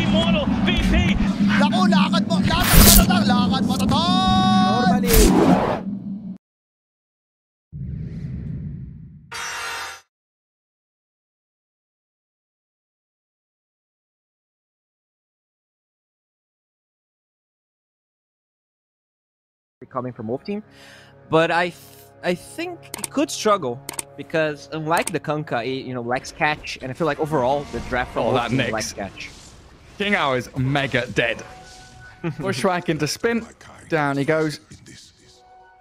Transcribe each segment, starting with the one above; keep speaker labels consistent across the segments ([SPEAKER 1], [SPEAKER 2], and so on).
[SPEAKER 1] Immortal VP.
[SPEAKER 2] Naku, lakad mo to.
[SPEAKER 3] Normally.
[SPEAKER 4] Coming from Wolf team, but I think he could struggle because unlike the Kunkka, he lacks catch, and I feel like overall the draft from Wolf team lacks catch.
[SPEAKER 5] King Ao is mega dead. Bushwhack into spin, down he goes.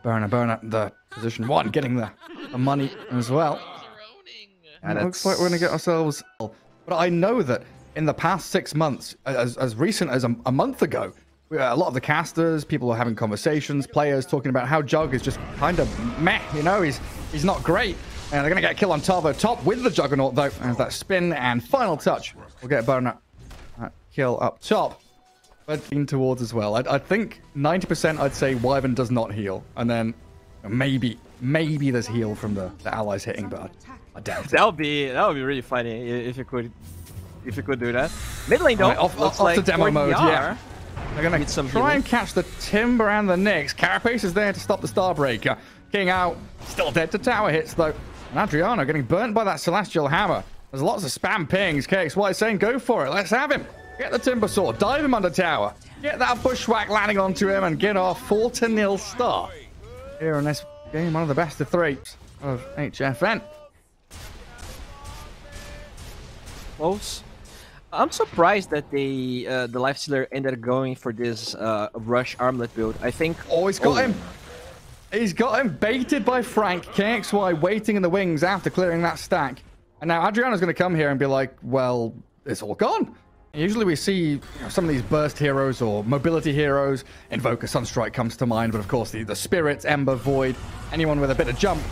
[SPEAKER 5] Burner, the position 1, getting the money as well. And it looks like we're gonna get ourselves. But I know that in the past 6 months, as recent as a month ago, a lot of the casters, people are having conversations, players talking about how Jug is just kind of meh, he's not great. And they're going to get a kill on Tavo top with the Juggernaut, though. As that spin and final touch will get Burner kill up top. But lean towards as well. I think 90% I'd say Wyvern does not heal. And then maybe there's heal from the allies hitting, but I doubt it.
[SPEAKER 4] That would be really funny if you could do that. Mid lane though,
[SPEAKER 5] right, off
[SPEAKER 4] like
[SPEAKER 5] the demo mode, yeah. They're going to try and catch the Timber and the Nyx. Carapace is there to stop the Starbreaker. King out, still dead to tower hits, though. And Adriano getting burnt by that Celestial Hammer. There's lots of spam pings. KXY saying, go for it. Let's have him. Get the Timber Sword. Dive him under tower. Get that Bushwhack landing onto him and get our 4-0 start. Here in this game, one of the best of 3 of HFN.
[SPEAKER 4] Close. I'm surprised that the Lifestealer ended up going for this rush armlet build. I think.
[SPEAKER 5] Oh, he's got him. He's got him baited by Frank. KXY waiting in the wings after clearing that stack. And now Adriano's going to come here and be like, well, it's all gone. Usually we see some of these burst heroes or mobility heroes. Invoker Sunstrike comes to mind, but of course the Spirits, Ember, Void, anyone with a bit of jump.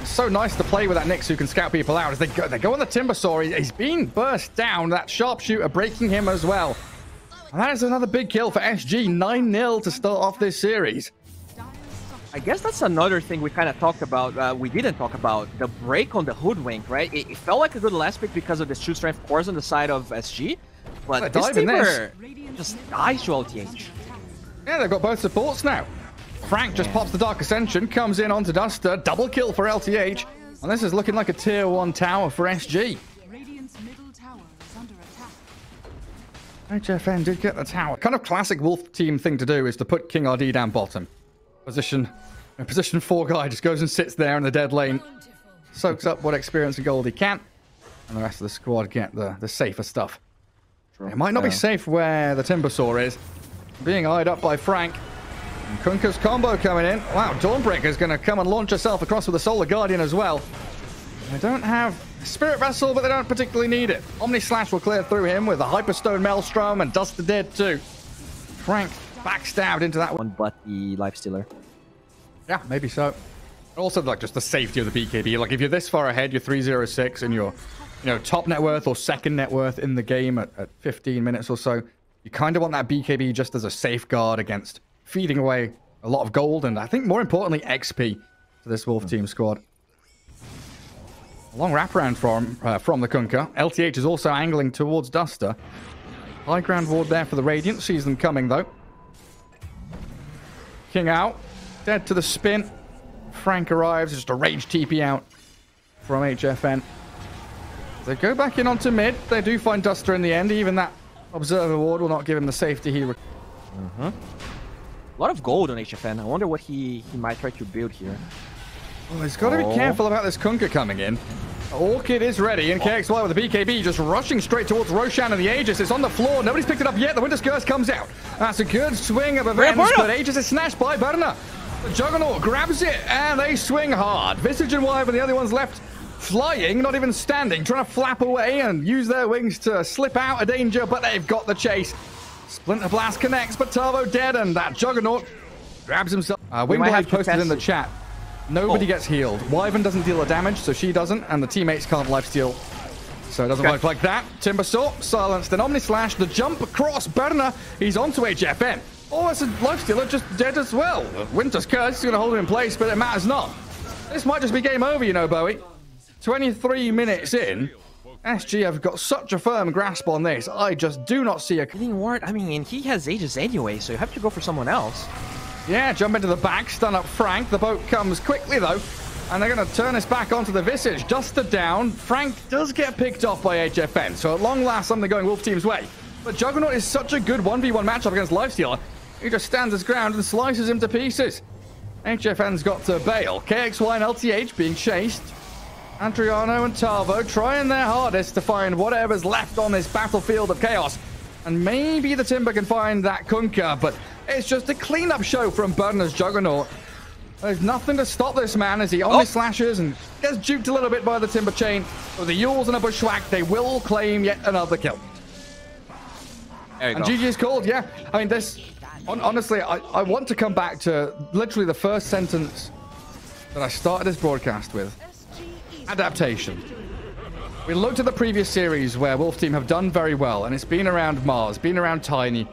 [SPEAKER 5] It's so nice to play with that Nyx who can scout people out as they go on the Timbersaw. He's being burst down. That Sharpshooter breaking him as well. And that is another big kill for SG. 9-0 to start off this series.
[SPEAKER 4] I guess that's another thing we kind of talked about. We didn't talk about the break on the Hoodwink, right? It felt like a good last pick because of the shoot strength cores on the side of SG. But this Timber just dies to LTH.
[SPEAKER 5] Yeah, they've got both supports now. Frank just pops the Dark Ascension, comes in onto Duster, double kill for LTH, and this is looking like a tier 1 tower for SG. HFN did get the tower. Kind of classic Wolf team thing to do is to put King RD down bottom. Position 4 guy just goes and sits there in the dead lane, soaks up what experience and gold he can, and the rest of the squad get the safer stuff. It might not be safe where the Timbersaw is. Being eyed up by Frank. And Kunkka's combo coming in. Wow, Dawnbreaker's going to come and launch herself across with the Solar Guardian as well. They don't have Spirit Vessel, but they don't particularly need it. Omni Slash will clear through him with a Hyperstone Maelstrom, and Duster dead too. Frank backstabbed into that one.
[SPEAKER 4] But the Lifestealer.
[SPEAKER 5] Yeah, maybe so. Also, like, just the safety of the BKB. Like, if you're this far ahead, you're 306, and you're, top net worth or second net worth in the game at 15 minutes or so, you kind of want that BKB just as a safeguard against feeding away a lot of gold, and I think more importantly, XP to this Wolf team squad. A long wraparound from the Kunkka. LTH is also angling towards Duster. High ground ward there for the Radiant. Sees them coming, though. King out. Dead to the spin. Frank arrives. Just a rage TP out from HFN. They go back in onto mid. They do find Duster in the end. Even that Observer ward will not give him the safety he
[SPEAKER 4] A lot of gold on HFN. I wonder what he might try to build here.
[SPEAKER 5] Well, he's got to be careful about this Kunkka coming in. Orchid is ready, and KXY with the BKB just rushing straight towards Roshan and the Aegis. It's on the floor. Nobody's picked it up yet. The Winter's Curse comes out. That's a good swing of events, but Aegis is snatched by Burner. The Juggernaut grabs it, and they swing hard. Visage and Wyvern, the other ones left flying, not even standing, trying to flap away and use their wings to slip out of danger, but they've got the chase. Splinter Blast connects, but Tavo dead, and that Juggernaut grabs himself. Wingblade posted in the chat. Nobody gets healed. Wyvern doesn't deal the damage, so she doesn't, and the teammates can't lifesteal. So it doesn't work like that. Timbersaw, silenced, and Omni Slash, the jump across Burner. He's onto HFN. Oh, it's a lifestealer just dead as well. Winter's Curse is going to hold him in place, but it matters not. This might just be game over, Bowie. 23 minutes in, SG have got such a firm grasp on this. I just do not see a...
[SPEAKER 4] Getting ward, I mean, he has Aegis anyway, so you have to go for someone else.
[SPEAKER 5] Yeah, jump into the back, stun up Frank. The boat comes quickly, though. And they're going to turn this back onto the Visage. Duster down. Frank does get picked off by HFN. So at long last, something going Wolf Team's way. But Juggernaut is such a good 1v1 matchup against Lifestealer. He just stands his ground and slices him to pieces. HFN's got to bail. KXY and LTH being chased. Adriano and Tavo trying their hardest to find whatever's left on this battlefield of chaos. And maybe the Timber can find that Kunkka, but it's just a cleanup show from Burner's Juggernaut. There's nothing to stop this man as he only slashes and gets juked a little bit by the Timber Chain. With the Yules and a Bushwhack, they will claim yet another kill.
[SPEAKER 4] There you
[SPEAKER 5] and
[SPEAKER 4] go.
[SPEAKER 5] GG is called, yeah. I mean, this... Honestly, I want to come back to literally the first sentence that I started this broadcast with. Adaptation. We looked at the previous series where Wolf Team have done very well, and it's been around Mars, been around Tiny,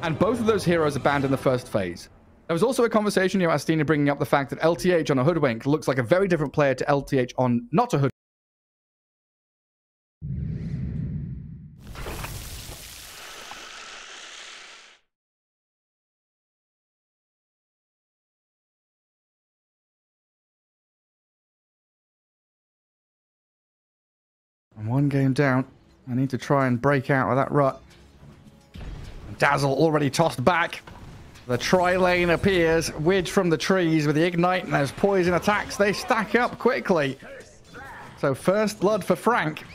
[SPEAKER 5] and both of those heroes are banned in the first phase. There was also a conversation, Astina bringing up the fact that LTH on a Hoodwink looks like a very different player to LTH on not a Hoodwink. I'm one game down. I need to try and break out of that rut. Dazzle already tossed back. The tri-lane appears. Widge from the trees with the Ignite, and those poison attacks. They stack up quickly. So first blood for Frank.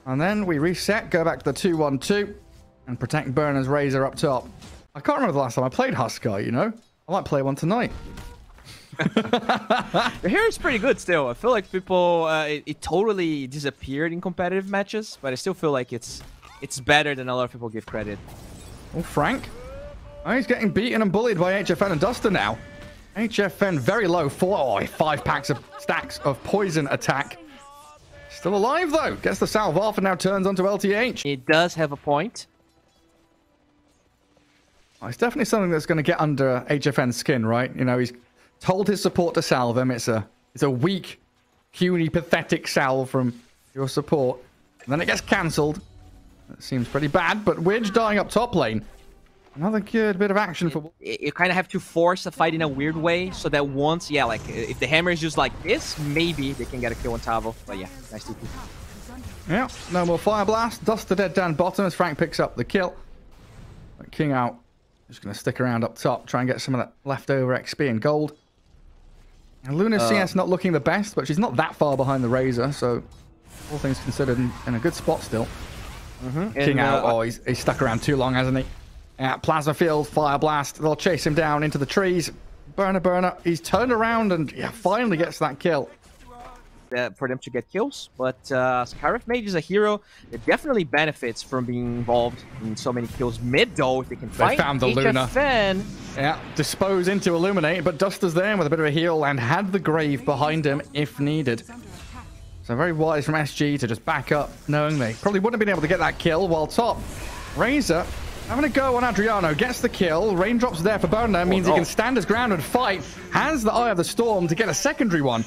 [SPEAKER 5] And then we reset, go back to the 2-1-2, and protect Burner's Razor up top. I can't remember the last time I played Huskar, you know? I might play one tonight.
[SPEAKER 4] The hero is pretty good still. I feel like people, it totally disappeared in competitive matches, but I still feel like it's better than a lot of people give credit.
[SPEAKER 5] Oh, Frank. Oh, he's getting beaten and bullied by HFN and Duster now. HFN very low. 5 packs of stacks of poison attack. Still alive, though. Gets the salve off and now turns onto LTH.
[SPEAKER 4] It does have a point.
[SPEAKER 5] Oh, it's definitely something that's going to get under HFN's skin, right? You know, he's told his support to salve him. It's a weak, puny, pathetic salve from your support. And then it gets cancelled. That seems pretty bad, but Widge dying up top lane. Another good bit of action for...
[SPEAKER 4] You kind of have to force a fight in a weird way, so that once, yeah, like, if the hammer is just like this, maybe they can get a kill on Tavo. But yeah, nice TP.
[SPEAKER 5] Yeah, no more Fire Blast. Duster dead down bottom as Frank picks up the kill. But King out. Just going to stick around up top, try and get some of that leftover XP and gold. And Luna's CS not looking the best, but she's not that far behind the Razor, so all things considered, in a good spot still. King out. Oh, he's stuck around too long, hasn't he? Yeah, Plasma Field, Fire Blast. They'll chase him down into the trees. Burner. He's turned around and finally gets that kill.
[SPEAKER 4] For them to get kills, but Gareth Mage is a hero that definitely benefits from being involved in so many kills mid, though, if they can find
[SPEAKER 5] found the Luna.
[SPEAKER 4] Yeah,
[SPEAKER 5] dispose into Illuminate, but Duster's there with a bit of a heal and had the Grave behind him if needed. So very wise from SG to just back up, knowing they probably wouldn't have been able to get that kill while top. Razor having a go on Adriano, gets the kill. Raindrops there for Burner, means he can stand his ground and fight. Has the Eye of the Storm to get a secondary one.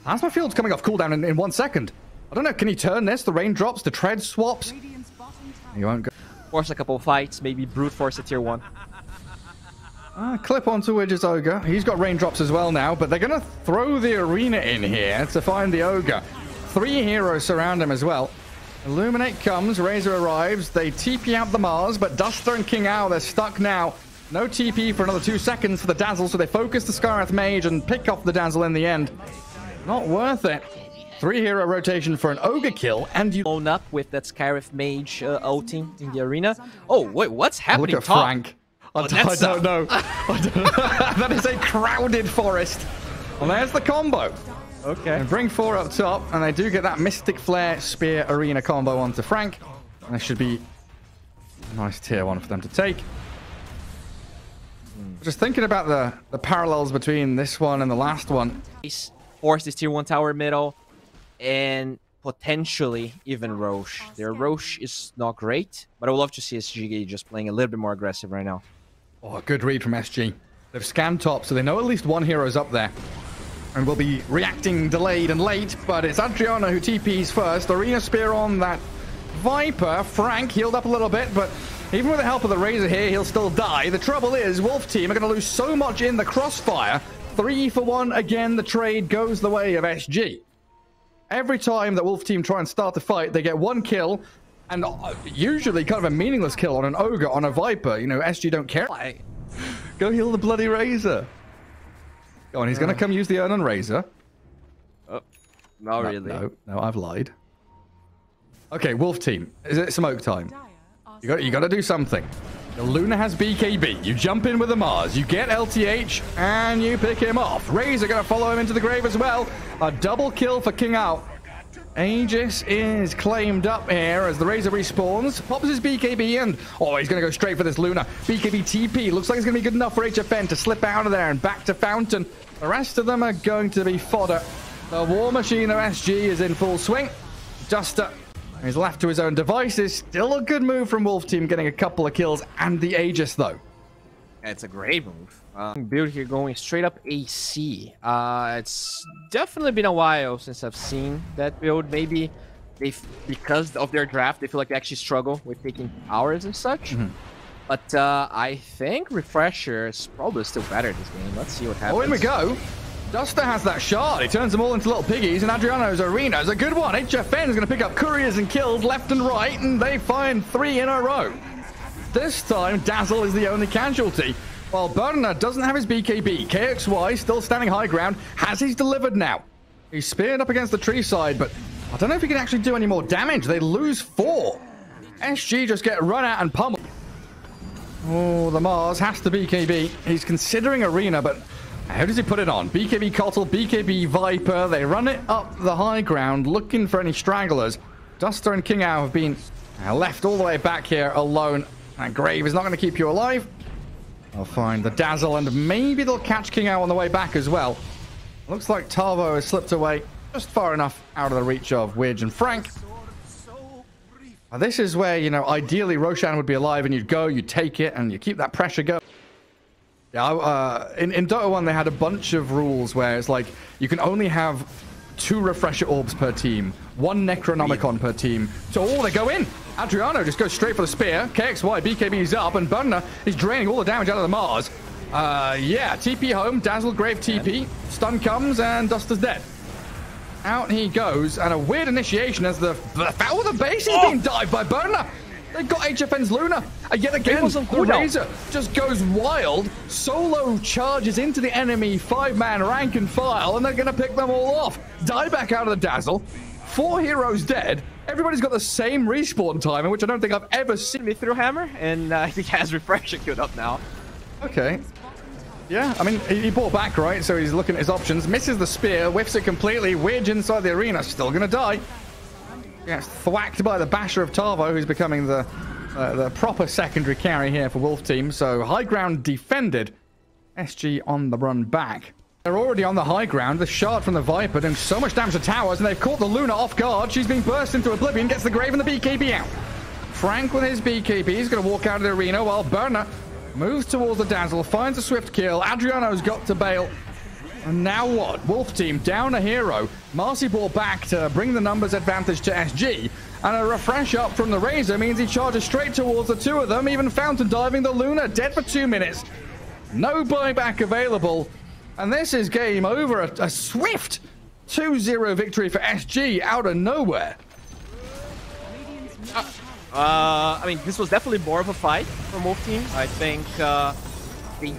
[SPEAKER 5] Plasma Field's coming off cooldown in 1 second. I don't know, can he turn this? The Raindrops, the Tread swaps? He won't go.
[SPEAKER 4] Force a couple of fights, maybe brute force a tier 1.
[SPEAKER 5] Clip onto Widge's Ogre. He's got Raindrops as well now, but they're going to throw the arena in here to find the Ogre. 3 heroes surround him as well. Illuminate comes, Razor arrives, they TP out the Mars, but Duster and King Owl, they're stuck now. No TP for another 2 seconds for the Dazzle, so they focus the Scareth Mage and pick off the Dazzle in the end. Not worth it. 3 hero rotation for an Ogre kill, and you...
[SPEAKER 4] Blown up with that Scareth Mage ulting in the arena. Oh, wait, what's happening?
[SPEAKER 5] Look at Frank. I don't know. That is a crowded forest. Well, there's the combo.
[SPEAKER 4] Okay.
[SPEAKER 5] And bring 4 up top, and they do get that Mystic Flare Spear Arena combo onto Frank. And this should be a nice tier 1 for them to take. Just thinking about the parallels between this one and the last one.
[SPEAKER 4] Force this tier 1 tower middle, and potentially even Roche. Their Roche is not great, but I would love to see SG just playing a little bit more aggressive right now.
[SPEAKER 5] Oh, good read from SG. They've scanned top, so they know at least 1 hero's up there. And will be reacting delayed and late, but it's Adriano who TPs first. Arena Spear on that Viper, Frank healed up a little bit, but even with the help of the Razor here, he'll still die. The trouble is, Wolf Team are going to lose so much in the crossfire. 3 for 1 again, the trade goes the way of SG. Every time that Wolf Team try and start the fight, they get 1 kill, and usually kind of a meaningless kill on an Ogre, on a Viper. You know, SG don't care. Go heal the bloody Razor. Go on, he's going to come use the Urn on Razor.
[SPEAKER 4] Oh, not really.
[SPEAKER 5] No, I've lied. Okay, Wolf Team, is it smoke time? You got to do something. The Luna has BKB. You jump in with the Mars. You get LTH, and you pick him off. Razor going to follow him into the grave as well. A double kill for King Out. Aegis is claimed up here as the Razor respawns. Pops his BKB, and oh, he's going to go straight for this Luna. BKB TP. Looks like it's going to be good enough for HFN to slip out of there and back to Fountain. The rest of them are going to be fodder. The War Machine of SG is in full swing. Duster is left to his own devices. Still a good move from Wolf Team, getting a couple of kills and the Aegis, though.
[SPEAKER 4] It's a great move. Build here going straight up AC. It's definitely been a while since I've seen that build. Maybe because of their draft, they feel like they actually struggle with taking hours and such. But I think Refresher is probably still better this game. Let's see what happens.
[SPEAKER 5] Oh, in we go. Duster has that shard. He turns them all into little piggies, and Adriano's arena is a good one. HFN is going to pick up couriers and kills left and right, and they find 3 in a row. This time, Dazzle is the only casualty, while Burner doesn't have his BKB. KXY still standing high ground, has his delivered now. He's speared up against the tree side, but I don't know if he can actually do any more damage. They lose 4. SG just get run out and pummeled. Oh, the Mars has to BKB. He's considering arena, but how does he put it on? BKB Cottle, BKB Viper. They run it up the high ground, looking for any stragglers. Duster and King Ao have been left all the way back here alone. And Grave is not going to keep you alive. I'll find the Dazzle, and maybe they'll catch King Ao on the way back as well. Looks like Tarvo has slipped away just far enough out of the reach of Widge and Frank. This is where, you know, ideally Roshan would be alive, and you'd go, you'd take it, and you keep that pressure going. Yeah, in Dota 1, they had a bunch of rules where it's like you can only have 2 Refresher Orbs per team, 1 Necronomicon per team. So, they go in. Adriano just goes straight for the spear. KXY, BKB's up, and Burner is draining all the damage out of the Mars. Yeah, TP home, Dazzle, Grave TP. Stun comes, and Duster's dead. Out he goes, and a weird initiation as the base is being dived by Burner. They got HFN's Luna. And yet again, the Razor just goes wild. Solo charges into the enemy 5-man rank and file, and they're going to pick them all off. Die back out of the Dazzle. 4 heroes dead. Everybody's got the same respawn time, in which I don't think I've ever seen.
[SPEAKER 4] Me through Hammer, and he has Refresher queued up now.
[SPEAKER 5] Okay. Yeah, I mean, he bought back, right? So he's looking at his options. Misses the spear, whiffs it completely. Widge inside the arena, still going to die. Gets thwacked by the basher of Tarvo, who's becoming the proper secondary carry here for Wolf Team. So high ground defended. SG on the run back. They're already on the high ground. The shard from the Viper doing so much damage to towers, and they've caught the Luna off guard. She's been burst into oblivion, gets the Grave and the BKB out. Frank with his BKB is going to walk out of the arena, while Burner moves towards the Dazzle, finds a swift kill. Adriano's got to bail. And now what? Wolf Team down a hero. Marcy brought back to bring the numbers advantage to SG. And a refresh up from the Razor means he charges straight towards the 2 of them. Even Fountain diving the Luna, dead for 2 minutes. No buyback available. And this is game over. A swift 2-0 victory for SG out of nowhere.
[SPEAKER 4] I mean, this was definitely more of a fight for Wolf Team. I think they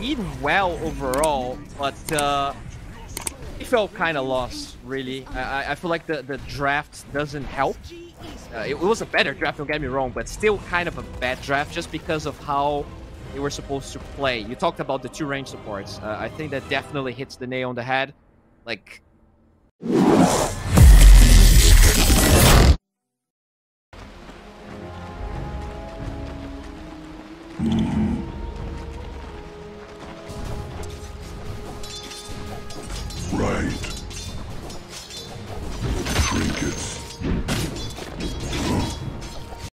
[SPEAKER 4] did well overall, but it felt kind of lost, really. I feel like the draft doesn't help. It was a better draft, don't get me wrong, but still kind of a bad draft just because of how they were supposed to play. You talked about the 2 range supports. I think that definitely hits the nail on the head. Like,